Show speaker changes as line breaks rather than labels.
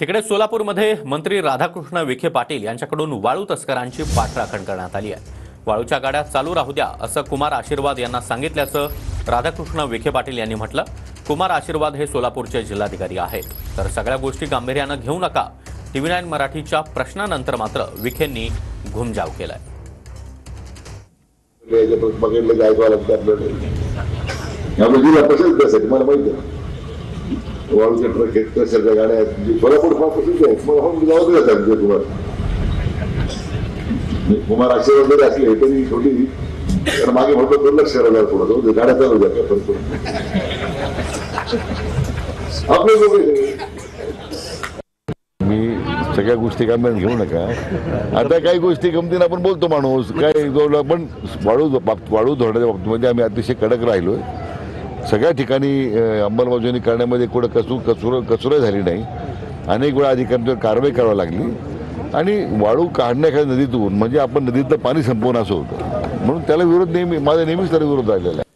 तिकडे सोलापूरमध्ये मंत्री राधाकृष्ण विखे पाटील यांच्याकडून वाळू तस्करांची पाठराखण करण्यात आली आहे। वाळूच्या गाड्या चालू राहू द्या असं कुमार आशीर्वाद यांना सांगितल्याचं राधाकृष्ण विखे पाटील यांनी म्हटलं। कुमार आशीर्वाद हे सोलापूरचे जिल्हाधिकारी आहेत, तर सगळ्या गोष्टी गांभीर्यानं घेऊ नका। TV9 मराठीच्या प्रश्नानंतर मात्र विखेंनी घुमजाव केलाय।
वाळूचे ट्रक आहेत, कशाच्या गाड्या आहेत, सोलापूर फार प्रसिद्ध आहेत। मग आपण जाऊ द्या सांगतो तुम्हाला, कुमार आशीर्वाद जरी असले तरी छोटी, तर मागे म्हटलं दुर्लक्ष करायला थोडं गाड्या चालू द्या काय फरक पडतो आपले लोक। मी सगळ्या गोष्टी कामात घेऊ नका। आता काही गोष्टी गमतीनं आपण बोलतो माणूस काय, पण वाळू धरण्याच्या बाबतीमध्ये आम्ही अतिशय कडक राहिलोय। सगळ्या ठिकाणी अंमलबजावणी करण्यामध्ये कुठं कचुरं झाली नाही। अनेक वेळा अधिकाऱ्यांवर कारवाई करावी लागली आणि वाळू काढण्याच्या नदीतून म्हणजे आपण नदीतलं पाणी संपवून असं होतं, म्हणून त्याला विरोध माझा नेहमीच त्याला विरोध राहिलेला आहे।